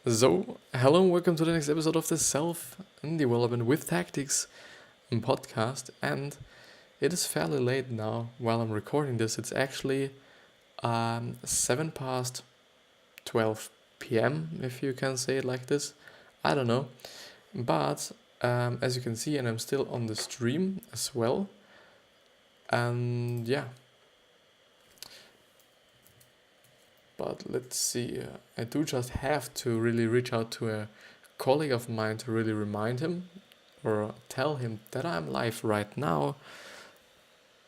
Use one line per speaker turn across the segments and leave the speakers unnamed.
So, hello and welcome to the next episode of the Self Development with Tactics podcast. And it is fairly late now while I'm recording this. It's actually 7 past 12 p.m., if you can say it like this. I don't know. But as you can see, and I'm still on the stream as well. And yeah. But let's see. I do just have to really reach out to a colleague of mine to really remind him or tell him that I'm live right now.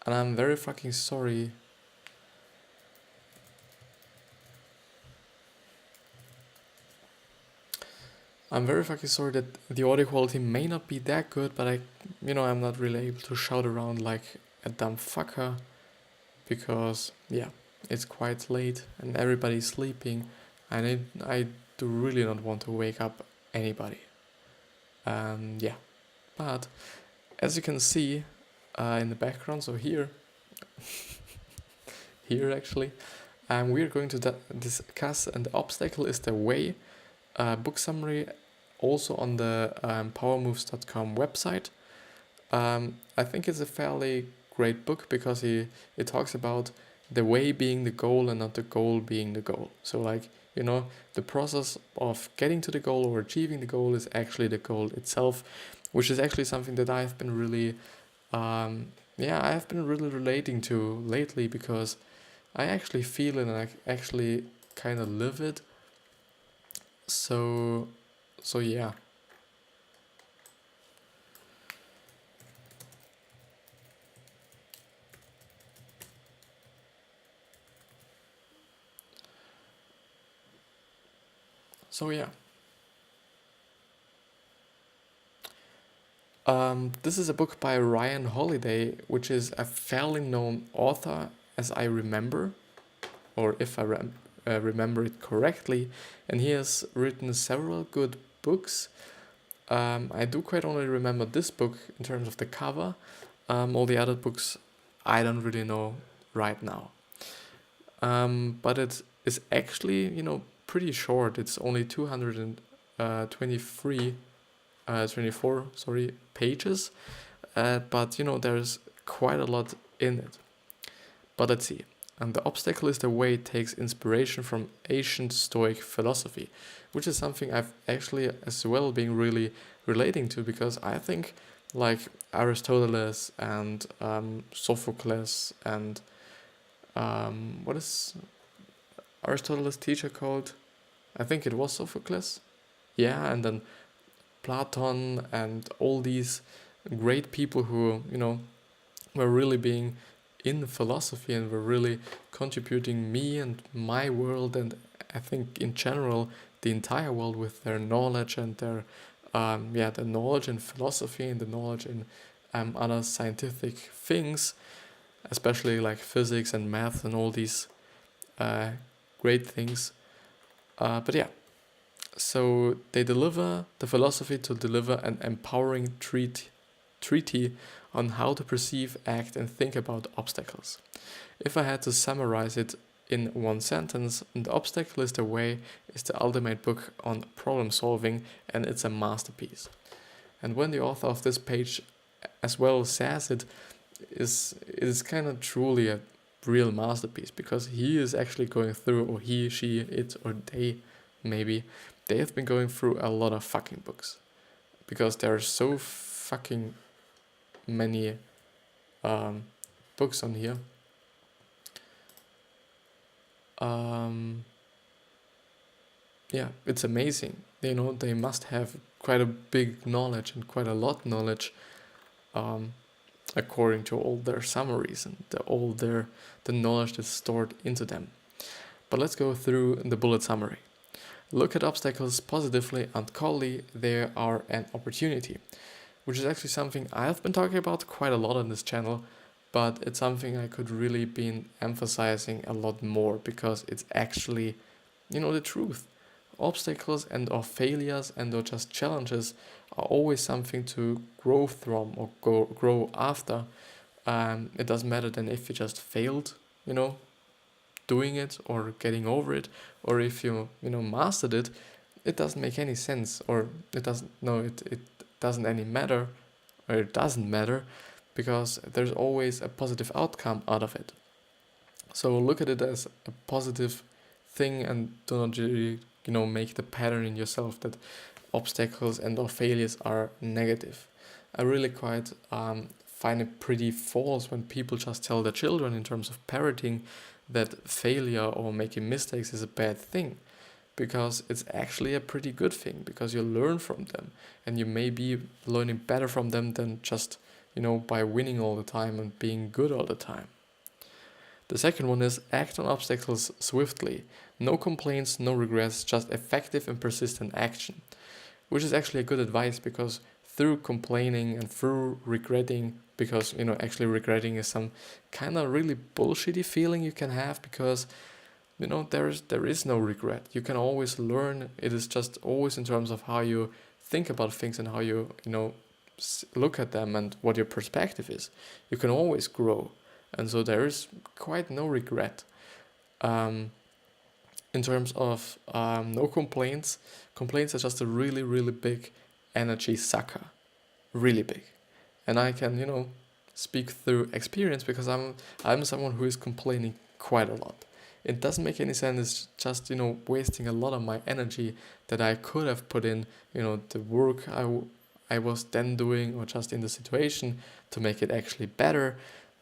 And I'm very fucking sorry. I'm very fucking sorry that the audio quality may not be that good, but I'm not really able to shout around like a dumb fucker because, yeah, it's quite late and everybody's sleeping, and I do really not want to wake up anybody. Yeah, but as you can see in the background, so here, here actually, we're going to discuss "And the Obstacle is the Way" book summary, also on the powermoves.com website. I think it's a fairly great book because it talks about the way being the goal and not the goal being the goal. So the process of getting to the goal or achieving the goal is actually the goal itself, which is actually something that I've been really relating to lately, because I actually feel it and I actually kind of live it. So yeah. So yeah. This is a book by Ryan Holiday, which is a fairly known author, as I remember, or if I remember it correctly, and he has written several good books. I do quite only remember this book in terms of the cover. All the other books I don't really know right now. But it is actually, pretty short. It's only 24 pages, but there's quite a lot in it. But let's see. And the obstacle is the way it takes inspiration from ancient Stoic philosophy, which is something I've actually as well been really relating to, because I think like Aristotle and Sophocles and what is Aristotle's teacher called? I think it was Sophocles. Yeah, and then Platon and all these great people who, were really being in philosophy and were really contributing me and my world, and I think in general the entire world, with their knowledge and their the knowledge in philosophy and the knowledge in other scientific things, especially like physics and math and all these great things. But yeah, so they deliver the philosophy to deliver an empowering treaty on how to perceive, act, and think about obstacles. If I had to summarize it in one sentence, The Obstacle is the Way is the ultimate book on problem solving, and it's a masterpiece. And when the author of this page as well says it is kind of truly a real masterpiece, because he is actually going through, or he, she, it, or they, maybe, they have been going through a lot of fucking books, because there are so fucking many books on here. Yeah, it's amazing. They must have quite a big knowledge and quite a lot knowledge, according to all their summaries and the knowledge that's stored into them. But let's go through the bullet summary. Look at obstacles positively and coldly. They are an opportunity, which is actually something I've been talking about quite a lot on this channel, but it's something I could really be emphasizing a lot more, because it's actually, the truth. Obstacles and or failures and or just challenges are always something to grow from or grow after. It doesn't matter then if you just failed, doing it or getting over it, or if you mastered it. it doesn't make any sense, or it doesn't, no, it doesn't any matter, or it doesn't matter, because there's always a positive outcome out of it. So look at it as a positive thing, and do not really, make the pattern in yourself that obstacles and or failures are negative. I really quite find it pretty false when people just tell their children in terms of parenting that failure or making mistakes is a bad thing, because it's actually a pretty good thing, because you learn from them, and you may be learning better from them than just, by winning all the time and being good all the time. The second one is act on obstacles swiftly. No complaints, no regrets, just effective and persistent action. Which is actually a good advice, because through complaining and through regretting, because actually regretting is some kind of really bullshitty feeling you can have, because there is no regret. You can always learn. It is just always in terms of how you think about things and how you look at them and what your perspective is. You can always grow, and so there is quite no regret. In terms of no complaints, complaints are just a really, really big energy sucker, really big. And I can speak through experience, because I'm someone who is complaining quite a lot. It doesn't make any sense. It's just wasting a lot of my energy that I could have put in the work I was then doing, or just in the situation to make it actually better.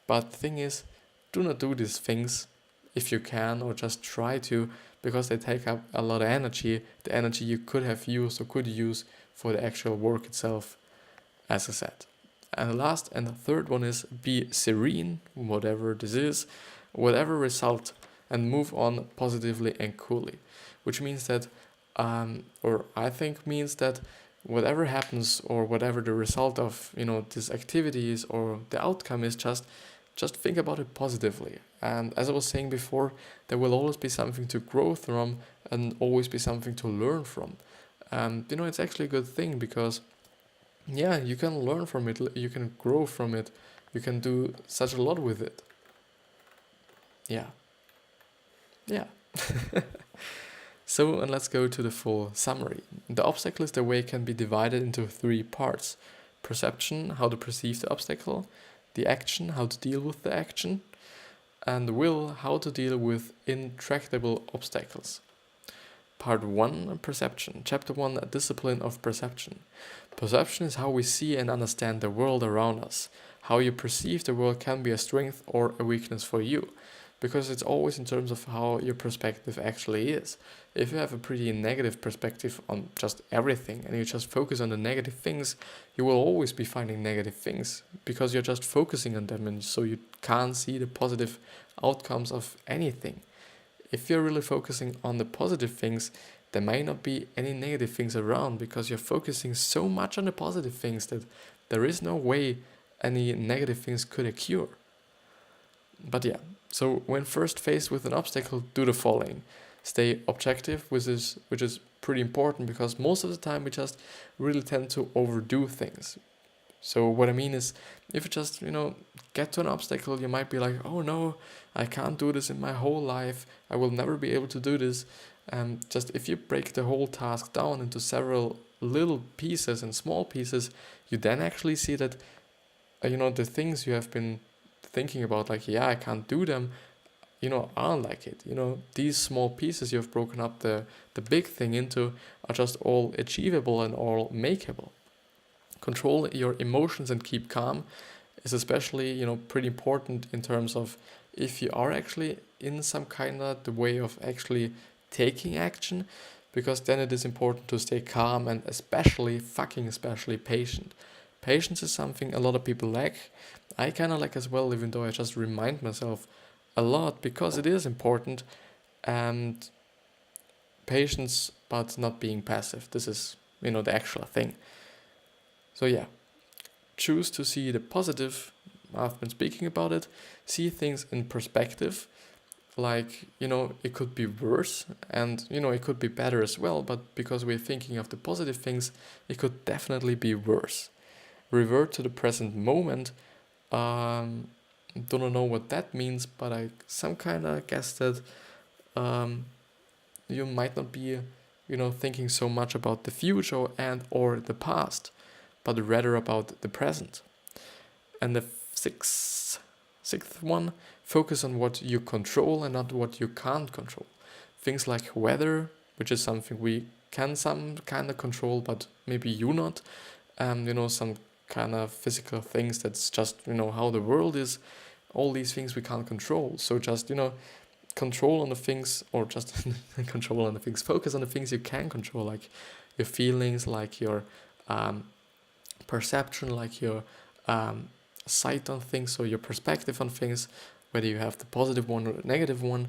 But the thing is, do not do these things if you can, or just try to, because they take up a lot of energy, the energy you could have used or could use for the actual work itself, as I said. And the last and the third one is be serene, whatever this is, whatever result, and move on positively and coolly. Which means that, or I think means that whatever happens, or whatever the result of this activity is, or the outcome is, just think about it positively. And as I was saying before, there will always be something to grow from, and always be something to learn from. And it's actually a good thing, because you can learn from it, you can grow from it, you can do such a lot with it. Yeah. So, and let's go to the full summary. The obstacle is the way can be divided into 3 parts: perception, how to perceive the obstacle; the action, how to deal with the action; and the will, how to deal with intractable obstacles. Part 1, perception. Chapter 1, discipline of perception. Perception is how we see and understand the world around us. How you perceive the world can be a strength or a weakness for you, because it's always in terms of how your perspective actually is. If you have a pretty negative perspective on just everything, and you just focus on the negative things, you will always be finding negative things, because you're just focusing on them, and so you can't see the positive outcomes of anything. If you're really focusing on the positive things, there may not be any negative things around, because you're focusing so much on the positive things that there is no way any negative things could occur. But so when first faced with an obstacle, do the following. Stay objective, which is pretty important, because most of the time we just really tend to overdo things. So what I mean is, if you just, get to an obstacle, you might be like, oh no, I can't do this in my whole life, I will never be able to do this. Just if you break the whole task down into several little pieces and small pieces, you then actually see that, the things you have been thinking about, like, I can't do them, aren't like it. These small pieces you've broken up the big thing into are just all achievable and all makeable. Control your emotions and keep calm is especially, pretty important in terms of if you are actually in some kind of the way of actually taking action, because then it is important to stay calm and especially patient. Patience is something a lot of people lack. I kind of lack as well, even though I just remind myself a lot, because it is important. And patience, but not being passive. This is, the actual thing. So choose to see the positive. I've been speaking about it. See things in perspective. Like, it could be worse, and, it could be better as well, but because we're thinking of the positive things, it could definitely be worse. Revert to the present moment. Don't know what that means, but I some kind of guess that you might not be thinking so much about the future and or the past, but rather about the present. And the sixth one, focus on what you control and not what you can't control. Things like weather, which is something we can some kind of control, but maybe you not. Some kind of physical things that's just, how the world is. All these things we can't control. So just, control on the things, or just control on the things, focus on the things you can control, like your feelings, like your perception, like your sight on things, or your perspective on things, whether you have the positive one or the negative one,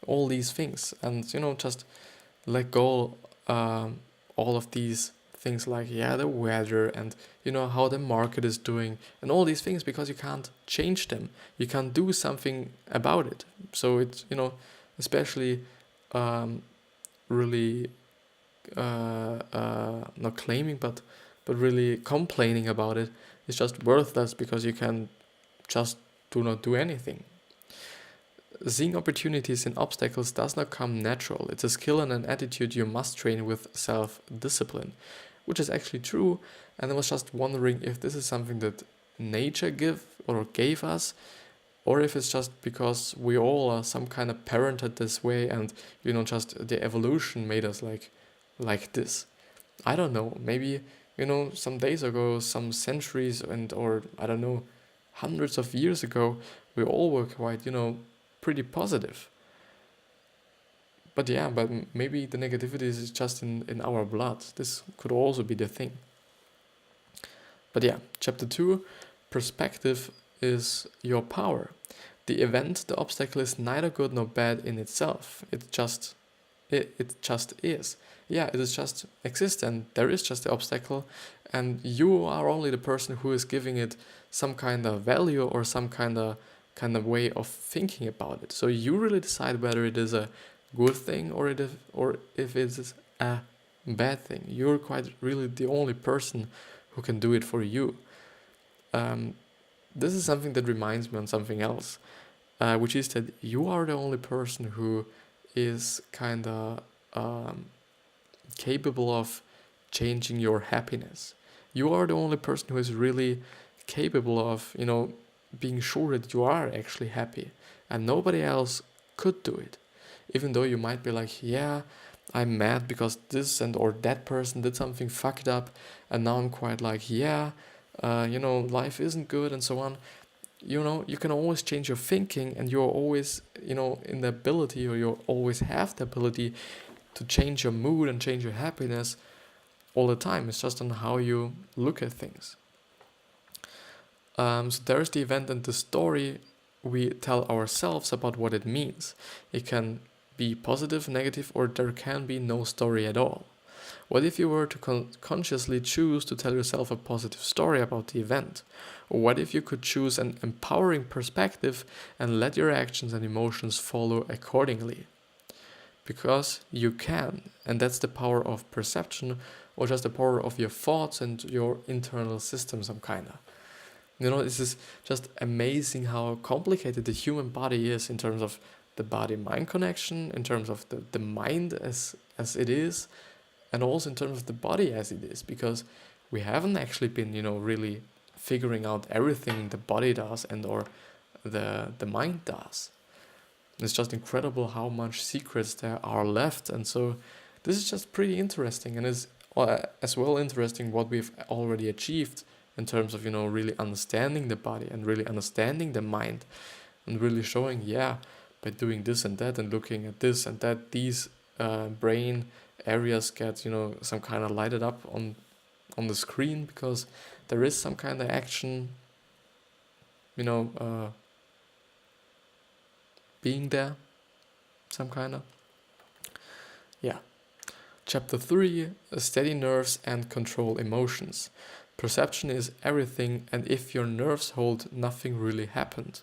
all these things. And, just let go all of these things like, the weather and, how the market is doing and all these things, because you can't change them. You can't do something about it. So it's, especially really not claiming, but really complaining about it is just worthless, because you can just do not do anything. Seeing opportunities in obstacles does not come natural. It's a skill and an attitude you must train with self-discipline, which is actually true. And I was just wondering if this is something that nature gave us, or if it's just because we all are some kind of parented this way, and just the evolution made us like this. I don't know. Maybe some days ago, some centuries, or I don't know, hundreds of years ago, we all were quite pretty positive. But maybe the negativity is just in our blood. This could also be the thing. But chapter 2, perspective is your power. The event, the obstacle, is neither good nor bad in itself. It just is. It is just exist, and there is just the obstacle, and you are only the person who is giving it some kind of value or some kind of way of thinking about it. So you really decide whether it is a good thing or if it is a bad thing. You're quite really the only person who can do it for you. This is something that reminds me on something else, which is that you are the only person who is kind of capable of changing your happiness. You are the only person who is really capable of, being sure that you are actually happy, and nobody else could do it. Even though you might be like, I'm mad because this and or that person did something fucked up, and now I'm quite like, life isn't good and so on. You can always change your thinking, and you're always, in the ability, or you always have the ability to change your mood and change your happiness all the time. It's just on how you look at things. So there's the event and the story we tell ourselves about what it means. It can be positive, negative, or there can be no story at all. What if you were to consciously choose to tell yourself a positive story about the event? Or what if you could choose an empowering perspective and let your actions and emotions follow accordingly? Because you can, and that's the power of perception, or just the power of your thoughts and your internal system, some kind of. This is just amazing how complicated the human body is in terms of the body-mind connection, in terms of the mind as it is, and also in terms of the body as it is, because we haven't actually been, really figuring out everything the body does and or the mind does. It's just incredible how much secrets there are left, and so this is just pretty interesting, and is as well interesting what we've already achieved in terms of, really understanding the body and really understanding the mind, and really showing, by doing this and that and looking at this and that, these brain areas get, some kind of lighted up on the screen, because there is some kind of action, being there, some kind of. Chapter 3, steady nerves and control emotions. Perception is everything, and if your nerves hold, nothing really happened.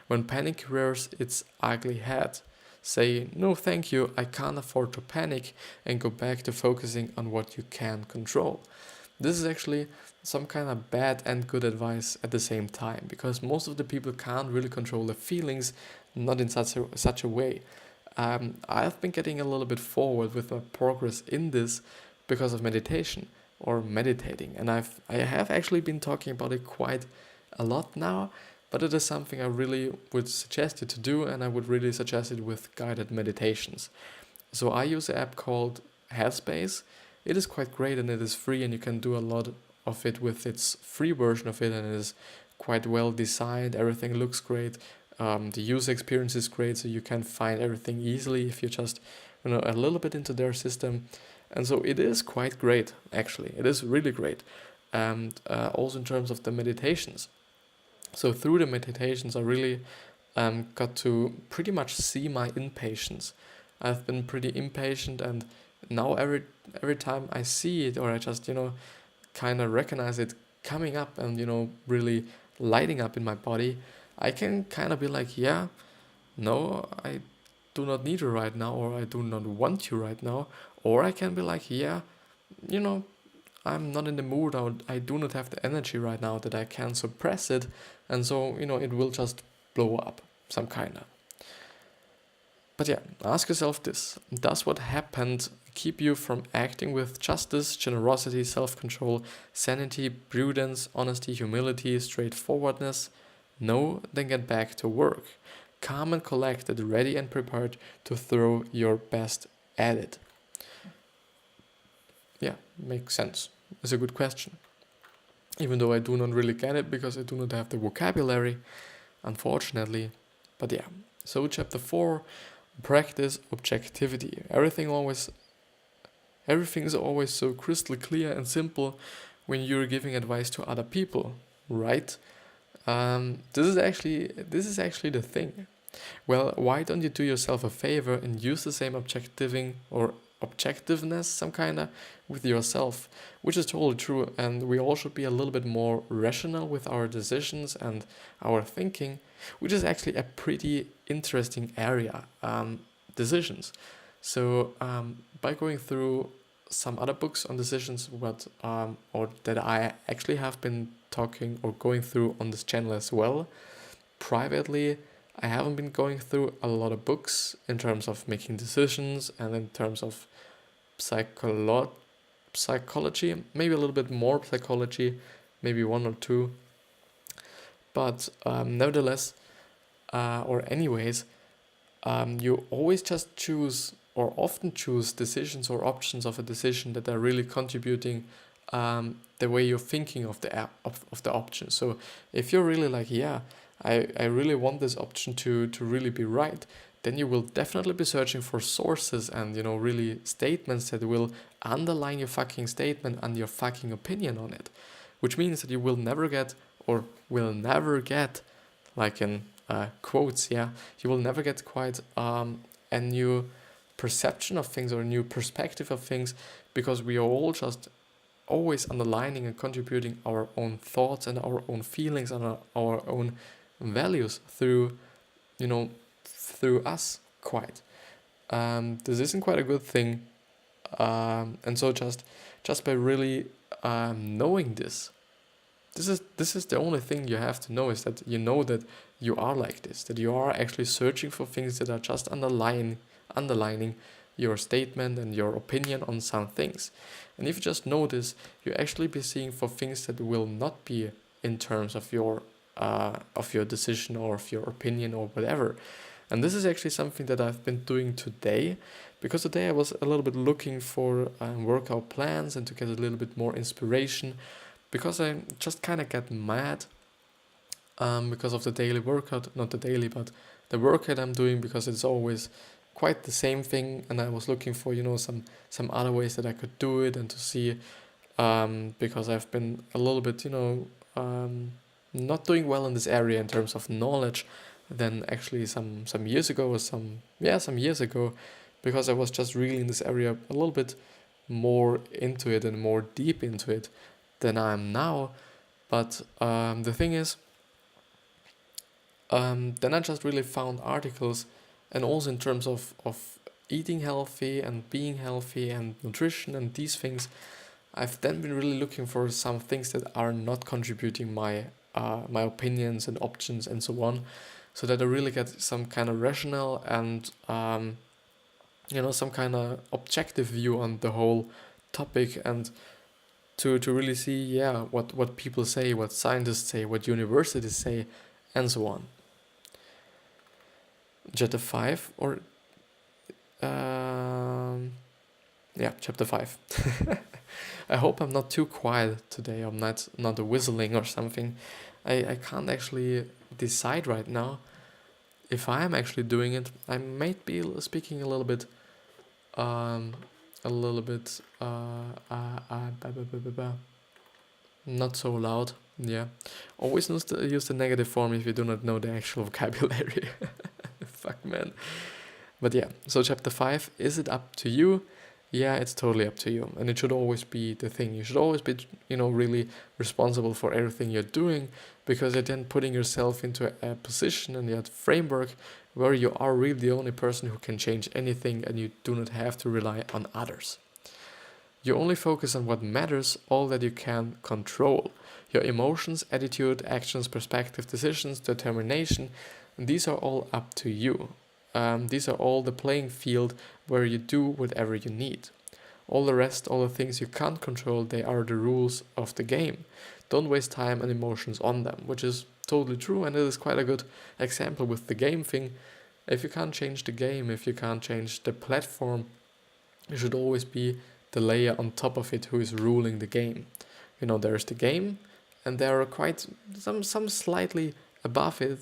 When panic rears its ugly head, say, no thank you, I can't afford to panic, and go back to focusing on what you can control. This is actually some kind of bad and good advice at the same time, because most of the people can't really control their feelings, not in such a way. I've been getting a little bit forward with my progress in this because of meditation or meditating, and I have actually been talking about it quite a lot now, but it is something I really would suggest you to do, and I would really suggest it with guided meditations. So I use an app called Headspace. It is quite great and it is free, and you can do a lot of it with its free version of it, and it is quite well designed. Everything looks great. The user experience is great, so you can find everything easily if you just, a little bit into their system. And so it is quite great, actually. It is really great. And also in terms of the meditations. So through the meditations, I really got to pretty much see my impatience. I've been pretty impatient, and now every time I see it, or I just kind of recognize it coming up and really lighting up in my body, I can kind of be like, yeah, no, I do not need you right now, or I do not want you right now. Or I can be like, yeah, I'm not in the mood, or I do not have the energy right now that I can suppress it, and so it will just blow up some kind of. But yeah, ask yourself this: does what happened keep you from acting with justice, generosity, self-control, sanity, prudence, honesty, humility, straightforwardness? No, then get back to work. Calm and collected, ready and prepared to throw your best at it. Yeah, makes sense. It's a good question. Even though I do not really get it because I do not have the vocabulary, unfortunately. But yeah, so chapter 4, practice objectivity. Everything is always so crystal clear and simple when you're giving advice to other people, right? This is actually the thing. Well, why don't you do yourself a favor and use the same objectiveness, some kind of, with yourself, which is totally true, and we all should be a little bit more rational with our decisions and our thinking, which is actually a pretty interesting area, decisions. So by going through some other books on decisions, or that I actually have been talking or going through on this channel as well, privately, I haven't been going through a lot of books in terms of making decisions and in terms of psychology, maybe a little bit more psychology, maybe one or two. But nevertheless, or anyways, you always just choose, or often choose, decisions or options of a decision that are really contributing the way you're thinking of the option. So if you're really like, yeah, I really want this option to really be right, then you will definitely be searching for sources and really statements that will underline your fucking statement and your fucking opinion on it, which means that you will never get like in quotes, yeah, you will never get quite a new perception of things or a new perspective of things, because we are all just always underlining and contributing our own thoughts and our own feelings and our own values through us quite. This isn't quite a good thing, and so just by really knowing this is the only thing you have to know, is that that you are like this, that you are actually searching for things that are just underlining your statement and your opinion on some things. And if you just know this, you actually be seeing for things that will not be in terms of your decision or of your opinion or whatever. And this is actually something that I've been doing today, because today I was a little bit looking for workout plans and to get a little bit more inspiration, because I just kind of get mad because of the daily workout, not the daily, but the workout I'm doing, because it's always quite the same thing, and I was looking for some other ways that I could do it, and to see because I've been a little bit not doing well in this area in terms of knowledge than actually some years ago, because I was just really in this area a little bit more into it and more deep into it than I am now. But the thing is, then I just really found articles, and also in terms of eating healthy and being healthy and nutrition and these things, I've then been really looking for some things that are not contributing my opinions and options and so on, so that I really get some kind of rational and some kind of objective view on the whole topic, and to really see, what people say, what scientists say, what universities say, and so on. Chapter 5, or chapter 5. I hope I'm not too quiet today. I'm not whistling or something. I can't actually decide right now if I am actually doing it. I might be speaking a little bit, not so loud. Yeah, always use the negative form if you do not know the actual vocabulary. Fuck, man. But yeah, so chapter 5, is it up to you? Yeah, it's totally up to you. And it should always be the thing. You should always be, really responsible for everything you're doing, because you're then putting yourself into a position and that framework where you are really the only person who can change anything, and you do not have to rely on others. You only focus on what matters, all that you can control. Your emotions, attitude, actions, perspective, decisions, determination, these are all up to you. These are all the playing field where you do whatever you need. All the rest, all the things you can't control, they are the rules of the game. Don't waste time and emotions on them, which is totally true, and it is quite a good example with the game thing. If you can't change the game, if you can't change the platform, you should always be the layer on top of it who is ruling the game. There's the game, and there are quite some slightly above it,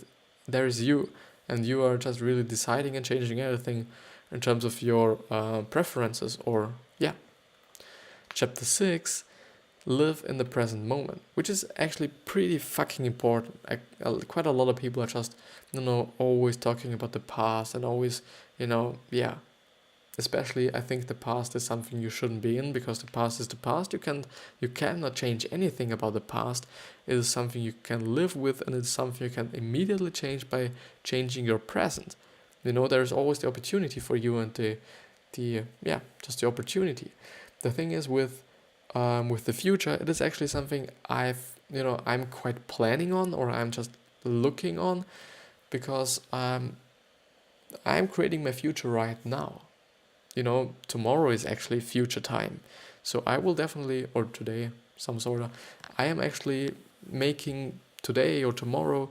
there's you. And you are just really deciding and changing everything in terms of your preferences, or Chapter 6, live in the present moment, which is actually pretty fucking important. Quite a lot of people are just, always talking about the past, and always, especially I think the past is something you shouldn't be in, because the past is the past. You cannot change anything about the past. It is something you can live with, and it's something you can immediately change by changing your present. There's always the opportunity for you, and just the opportunity. The thing is with the future, it is actually something I'm quite planning on, or I'm just looking on, because I'm creating my future right now. Tomorrow is actually future time. So I will definitely, or today, I am actually making today or tomorrow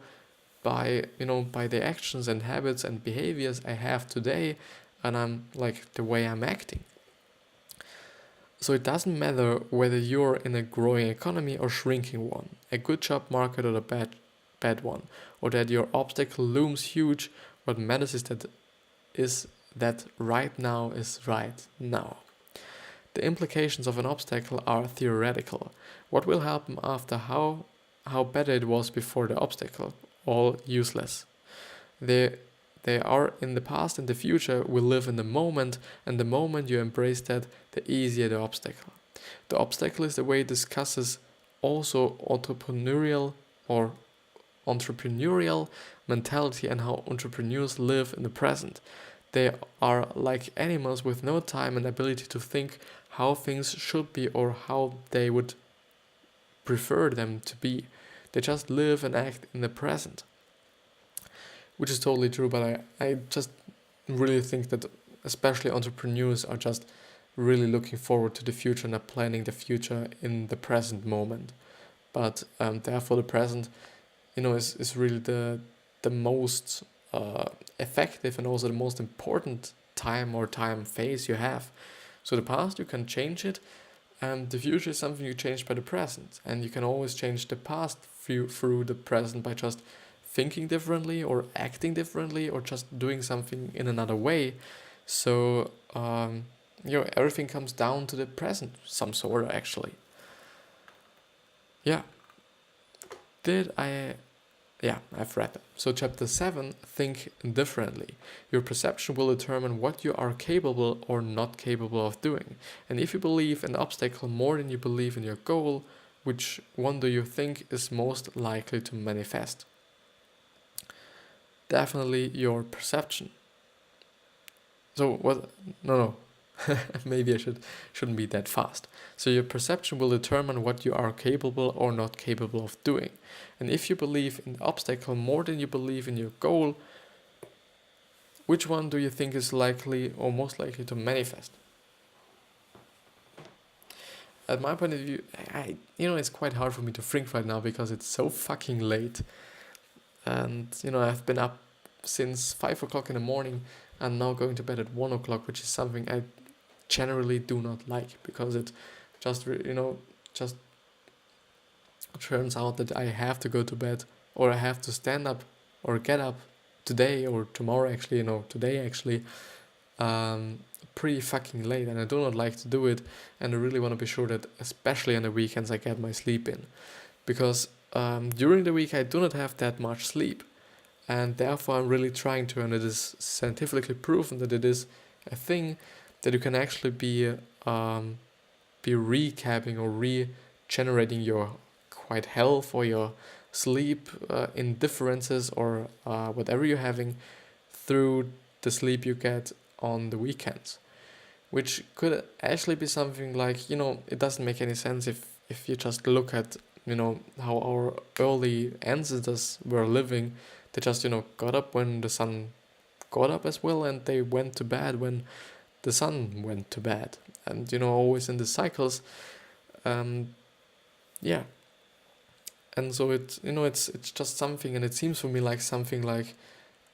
by the actions and habits and behaviors I have today, and I'm like the way I'm acting. So it doesn't matter whether you're in a growing economy or shrinking one, a good job market or a bad one, or that your obstacle looms huge. What matters is that right now is right now. The implications of an obstacle are theoretical. What will happen after, how better it was before the obstacle? All useless. They are in the past and the future. We live in the moment, and the moment you embrace that, the easier the obstacle. The obstacle is the way it discusses also entrepreneurial mentality, and how entrepreneurs live in the present. They are like animals with no time and ability to think how things should be or how they would prefer them to be. They just live and act in the present. Which is totally true, but I just really think that especially entrepreneurs are just really looking forward to the future and are planning the future in the present moment. But therefore the present, is really the most effective and also the most important time phase you have. So the past, you can change it, and the future is something you change by the present, and you can always change the past through the present by just thinking differently or acting differently or just doing something in another way. So everything comes down to the present, some sort of, actually. I've read them. So chapter 7, think differently. Your perception will determine what you are capable or not capable of doing. And if you believe an obstacle more than you believe in your goal, which one do you think is most likely to manifest? Definitely your perception. So what? No. Maybe I shouldn't be that fast. So your perception will determine what you are capable or not capable of doing. And if you believe in the obstacle more than you believe in your goal, which one do you think is likely or most likely to manifest? At my point of view, it's quite hard for me to think right now because it's so fucking late. And, I've been up since 5 o'clock in the morning and now going to bed at 1 o'clock, which is something I generally do not like because it just, just turns out that I have to go to bed or I have to stand up or get up today or tomorrow actually, today actually, pretty fucking late, and I do not like to do it, and I really want to be sure that especially on the weekends I get my sleep in, because during the week I do not have that much sleep, and therefore I'm really trying to, and it is scientifically proven that it is a thing that you can actually be recapping or regenerating your quite health or your sleep indifferences or whatever you're having through the sleep you get on the weekends, which could actually be something like, it doesn't make any sense if you just look at, how our early ancestors were living. They just, got up when the sun got up as well, and they went to bed when the sun went to bed, and, always in the cycles. Yeah. And so it's just something, and it seems for me like something like,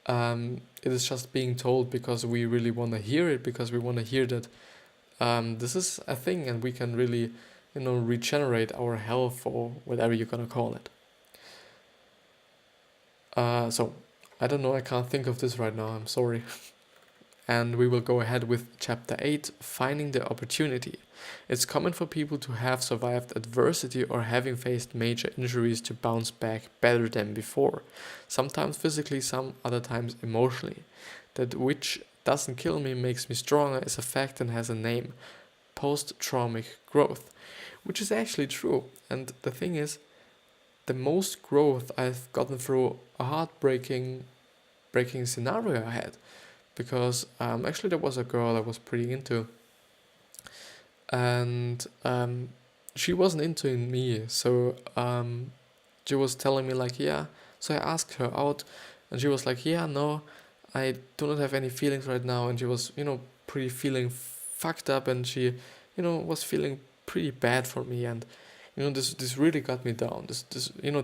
it is just being told because we really want to hear it, because we want to hear that this is a thing and we can really, regenerate our health or whatever you're gonna call it. So, I don't know, I can't think of this right now, I'm sorry. And we will go ahead with chapter 8, Finding the Opportunity. It's common for people to have survived adversity or having faced major injuries to bounce back better than before. Sometimes physically, some other times emotionally. That which doesn't kill me makes me stronger is a fact and has a name: post-traumatic growth. Which is actually true. And the thing is, the most growth I've gotten through a heartbreaking scenario I had. Because actually there was a girl I was pretty into, and she wasn't into me, so she was telling me like, yeah. So I asked her out, and she was like, yeah, no, I do not have any feelings right now. And she was, pretty feeling fucked up, and she, was feeling pretty bad for me, and this really got me down. This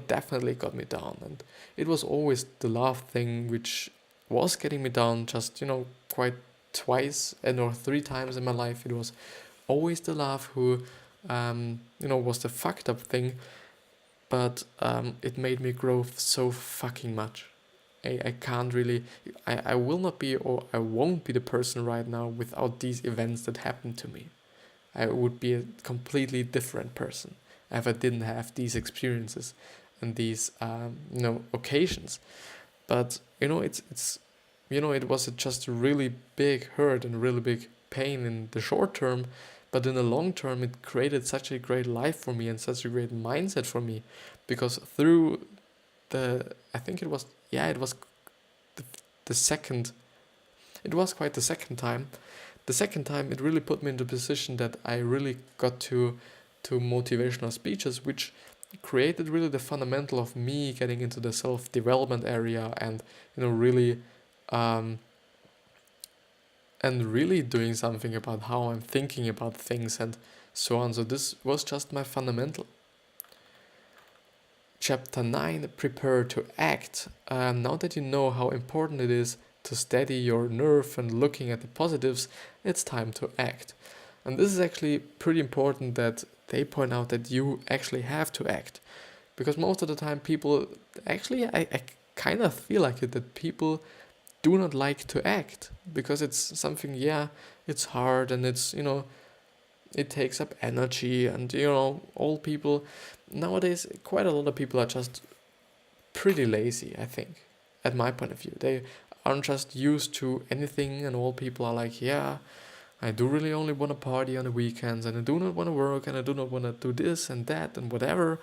definitely got me down, and it was always the love thing which was getting me down. Just quite twice and or three times in my life, it was always the love who was the fucked up thing, but it made me grow so fucking much. I can't really, I will not be, or I won't be the person right now without these events that happened to me. I would be a completely different person if I didn't have these experiences and these occasions. But it was just a really big hurt and really big pain in the short term, but in the long term it created such a great life for me and such a great mindset for me, because through I think it was the second, it was quite the second time. The second time it really put me into a position that I really got to motivational speeches, which created really the fundamental of me getting into the self-development area, and really and really doing something about how I'm thinking about things and so on. So this was just my fundamental. Chapter 9, Prepare to Act. Now that you know how important it is to steady your nerve and looking at the positives, it's time to act. And this is actually pretty important that they point out that you actually have to act. Because most of the time people, actually I kind of feel like it, that people do not like to act. Because it's something, it's hard, and it's, it takes up energy, and, all people, nowadays quite a lot of people are just pretty lazy, I think, at my point of view. They aren't just used to anything, and all people are like, I do really only want to party on the weekends, and I do not want to work, and I do not want to do this and that and whatever.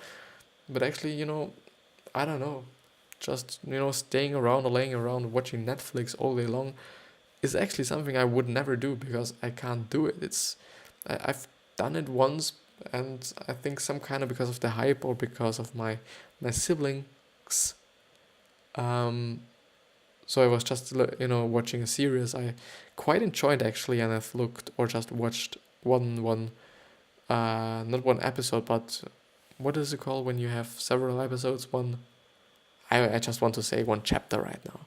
But actually, I don't know, just, staying around or laying around watching Netflix all day long is actually something I would never do, because I can't do it. I've done it once, and I think some kind of because of the hype or because of my siblings. So I was just watching a series I quite enjoyed actually, and I've looked or just watched one not one episode, but what is it called when you have several episodes? I just want to say one chapter right now.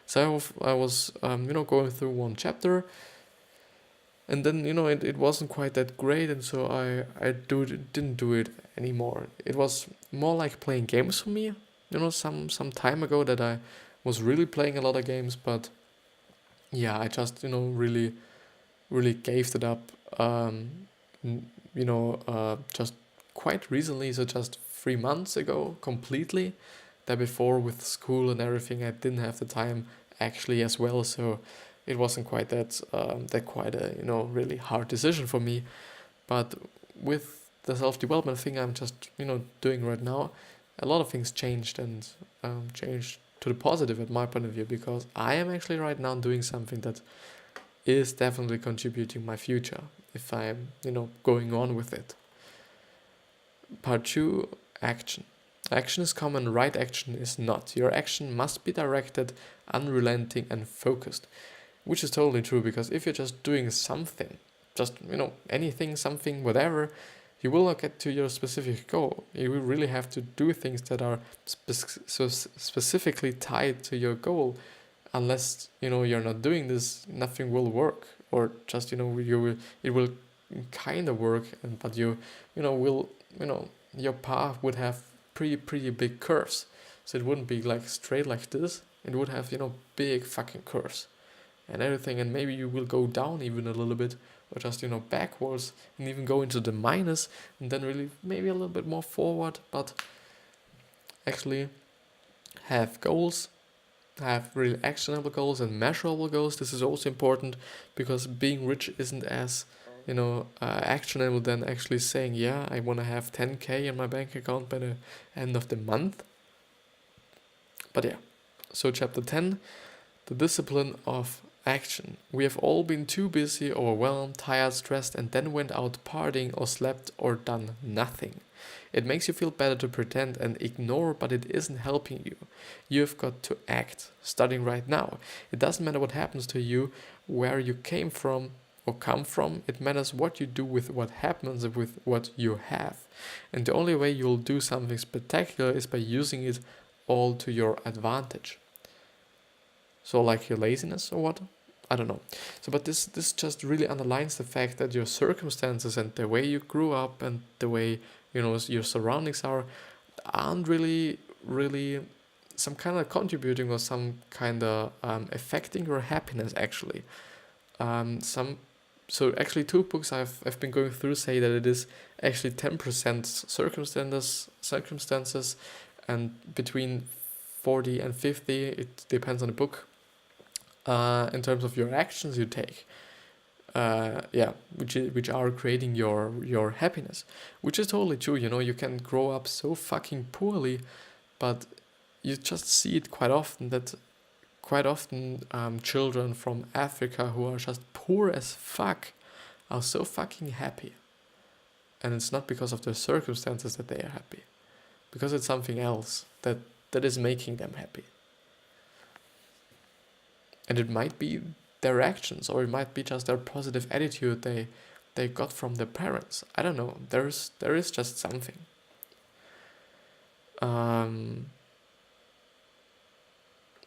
So I was going through one chapter, and then it wasn't quite that great, and so didn't do it anymore. It was more like playing games for me. Some time ago that I was really playing a lot of games, but yeah, I just really gave it up. Just quite recently, so just 3 months ago, completely. That before with school and everything, I didn't have the time actually as well, so it wasn't quite that quite a really hard decision for me. But with the self-development thing I'm just doing right now, a lot of things changed, and changed to the positive at my point of view, because I am actually right now doing something that is definitely contributing my future if I'm going on with it. Part 2, action. Action is common, right action is not. Your action must be directed, unrelenting, and focused. Which is totally true, because if you're just doing something, just anything, something, whatever, you will not get to your specific goal. You will really have to do things that are specifically tied to your goal. Unless you're not doing this, nothing will work, or just it will kind of work, but will your path would have pretty big curves. So it wouldn't be like straight like this. It would have big fucking curves and everything, and maybe you will go down even a little bit, or just backwards, and even go into the minus, and then really maybe a little bit more forward. But actually have goals, have really actionable goals and measurable goals. This is also important, because being rich isn't as actionable than actually saying, yeah, I want to have 10k in my bank account by the end of the month. But yeah, so chapter 10, the discipline of action. We have all been too busy, overwhelmed, tired, stressed, and then went out partying or slept or done nothing. It makes you feel better to pretend and ignore, but it isn't helping you. You've got to act, starting right now. It doesn't matter what happens to you, where you came from or come from. It matters what you do with what happens, with what you have. And the only way you'll do something spectacular is by using it all to your advantage. So like your laziness or what? I don't know. So but this just really underlines the fact that your circumstances and the way you grew up and the way your surroundings aren't really some kind of contributing or some kind of affecting your happiness actually. So actually 2 books I've been going through say that it is actually 10% circumstances, and between 40 and 50, it depends on the book, in terms of your actions you take, which are creating your happiness, which is totally true. You can grow up so fucking poorly, but you just see it quite often children from Africa who are just poor as fuck are so fucking happy, and it's not because of their circumstances that they are happy, because it's something else that is making them happy. And it might be their actions, or it might be just their positive attitude they got from their parents. I don't know. There is just something.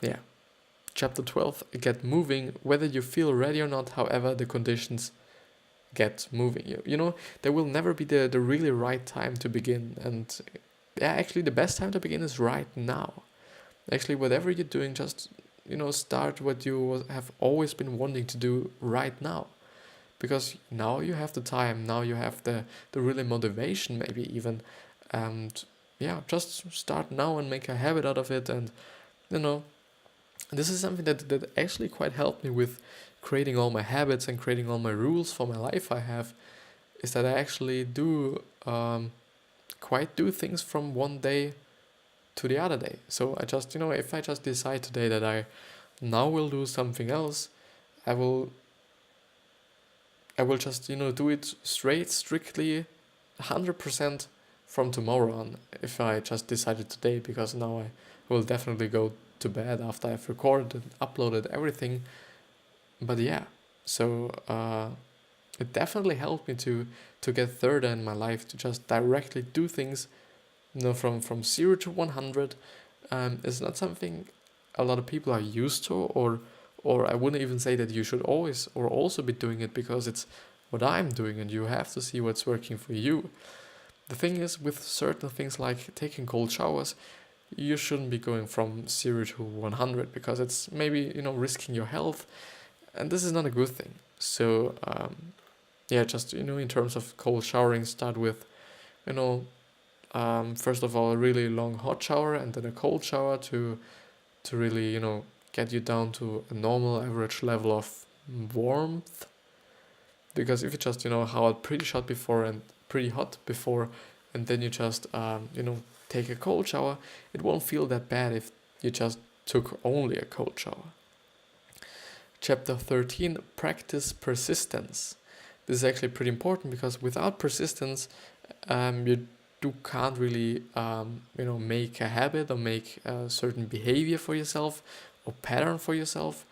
Yeah. Chapter 12, get moving, whether you feel ready or not, however the conditions get moving. There will never be the really right time to begin. And yeah, actually the best time to begin is right now. Actually, whatever you're doing, just start what you have always been wanting to do right now, because now you have the time, now you have the really motivation maybe even, and yeah, just start now and make a habit out of it. And this is something that actually quite helped me with creating all my habits and creating all my rules for my life I have, is that I actually do quite do things from one day to the other day. So I just, if I just decide today that I now will do something else, I will just, do it strictly 100% from tomorrow on, if I just decided today, because now I will definitely go to bed after I've recorded and uploaded everything. But yeah, so it definitely helped me to get further in my life, to just directly do things, from 0 to 100. It's not something a lot of people are used to, or I wouldn't even say that you should always or also be doing it, because it's what I'm doing, and you have to see what's working for you. The thing is, with certain things like taking cold showers, you shouldn't be going from 0 to 100, because it's maybe, risking your health, and this is not a good thing. So, just, in terms of cold showering, start with, first of all, a really long hot shower and then a cold shower to really, get you down to a normal average level of warmth. Because if you just, how pretty hot before, and then you just, take a cold shower, it won't feel that bad if you just took only a cold shower. Chapter 13, practice persistence. This is actually pretty important, because without persistence, you can't really, make a habit or make a certain behavior for yourself or pattern for yourself.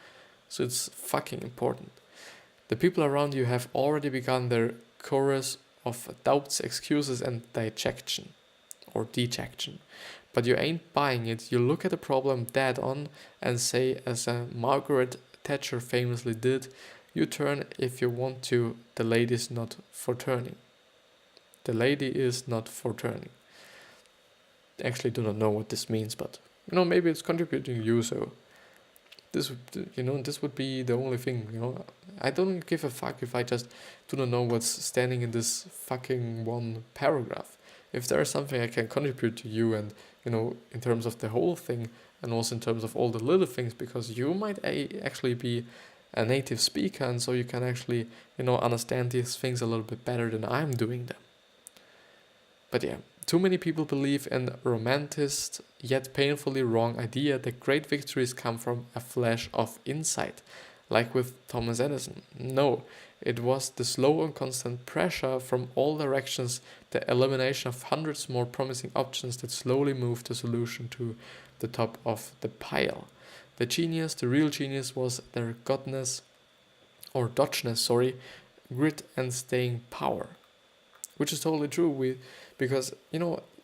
So it's fucking important. The people around you have already begun their chorus of doubts, excuses, and dejection. But you ain't buying it. You look at the problem dead on and say, as Margaret Thatcher famously did, you turn if you want to, the lady's not for turning. The lady is not for turning. I actually do not know what this means, but maybe it's contributing to you, so this would be the only thing, I don't give a fuck if I just do not know what's standing in this fucking one paragraph. If there is something I can contribute to you, and in terms of the whole thing, and also in terms of all the little things, because you might actually be a native speaker, and so you can actually understand these things a little bit better than I'm doing them. But yeah, too many people believe in romanticized yet painfully wrong idea that great victories come from a flash of insight, like with Thomas Edison. No, it was the slow and constant pressure from all directions, the elimination of hundreds more promising options that slowly moved the solution to the top of the pile. The real genius was their dodginess, grit and staying power. Which is totally true, because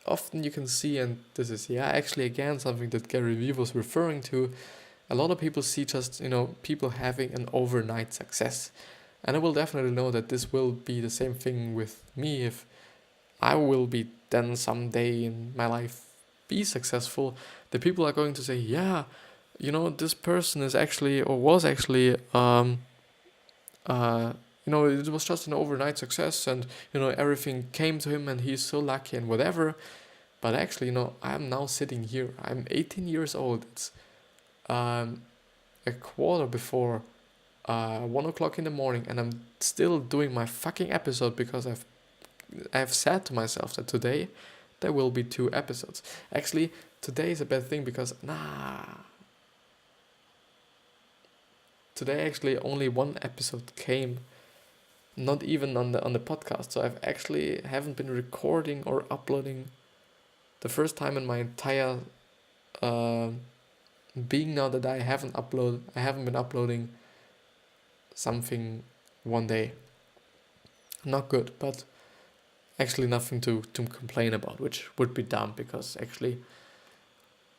often you can see, and this is actually again something that Gary Vee was referring to, a lot of people see just people having an overnight success. And I will definitely know that this will be the same thing with me. If I will be then someday in my life be successful, the people are going to say, this person is actually, or was actually, it was just an overnight success, and everything came to him and he's so lucky and whatever. But actually, I'm now sitting here. I'm 18 years old. It's a quarter before 1 o'clock in the morning, and I'm still doing my fucking episode, because I've said to myself that today there will be 2 episodes. Actually, today is a bad thing, because today actually only 1 episode came. Not even on the podcast. So I've actually haven't been recording or uploading the first time in my entire being now that I haven't been uploading something one day. Not good, but actually nothing to complain about, which would be dumb, because actually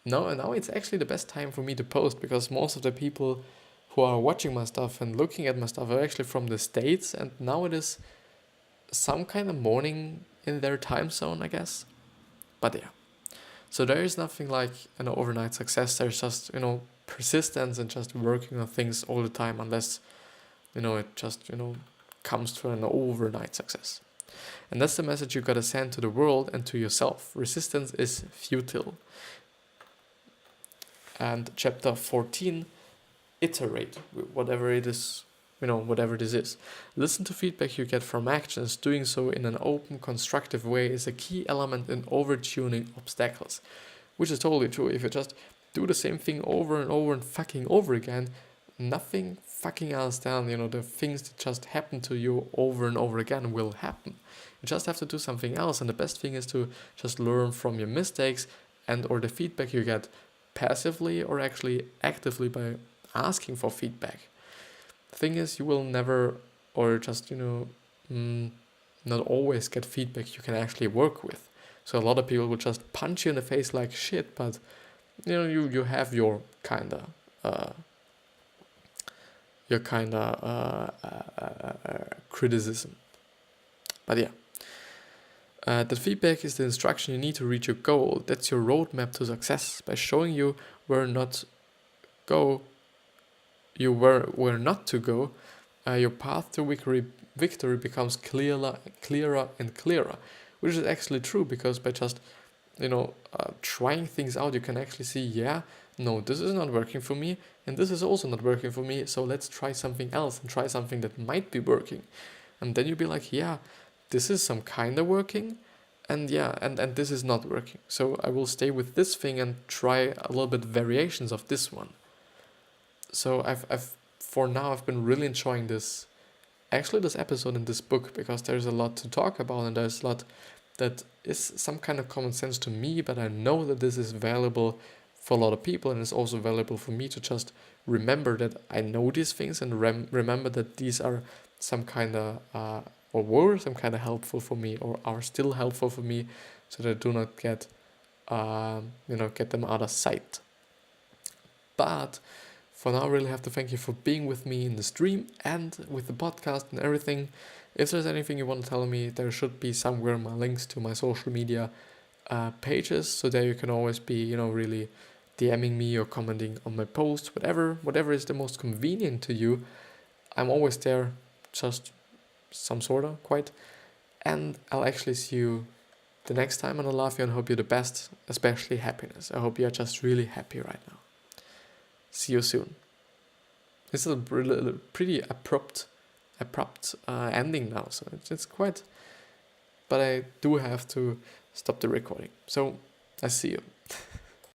now it's actually the best time for me to post, because most of the people who are watching my stuff and looking at my stuff are actually from the States, and now it is some kind of morning in their time zone, I guess. But yeah, so there is nothing like an overnight success. There's just persistence and just working on things all the time, unless it just comes to an overnight success. And that's the message you gotta send to the world and to yourself. Resistance is futile. And chapter 14, iterate, whatever it is, whatever this is. Listen to feedback you get from actions. Doing so in an open, constructive way is a key element in overtuning obstacles, which is totally true. If you just do the same thing over and over and fucking over again, nothing fucking else than, the things that just happen to you over and over again will happen. You just have to do something else, and the best thing is to just learn from your mistakes and or the feedback you get passively or actually actively by asking for feedback. The thing is, you will never, or just, not always get feedback you can actually work with. So a lot of people will just punch you in the face like shit, but you have your criticism. But yeah, the feedback is the instruction you need to reach your goal. That's your roadmap to success. By showing you where not go, where not to go, your path to victory becomes clearer and clearer, which is actually true, because by just trying things out, you can actually see, yeah, no, this is not working for me, and this is also not working for me, so let's try something else and try something that might be working. And then you'll be like, yeah, this is some kind of working, and yeah, and this is not working, so I will stay with this thing and try a little bit variations of this one. So I've for now I've been really enjoying this episode in this book, because there's a lot to talk about, and there's a lot that is some kind of common sense to me, but I know that this is valuable for a lot of people, and it's also valuable for me to just remember that I know these things, and remember that these are some kind of or were some kind of helpful for me, or are still helpful for me, so that I do not get them out of sight. But for now, I really have to thank you for being with me in the stream and with the podcast and everything. If there's anything you want to tell me, there should be somewhere my links to my social media pages, so there you can always be, really DMing me or commenting on my posts, whatever is the most convenient to you. I'm always there, just some sort of, quite. And I'll actually see you the next time, and I love you and hope you the best, especially happiness. I hope you're just really happy right now. See you soon. This is a pretty abrupt ending now, so it's quite, but I do have to stop the recording. So I see you.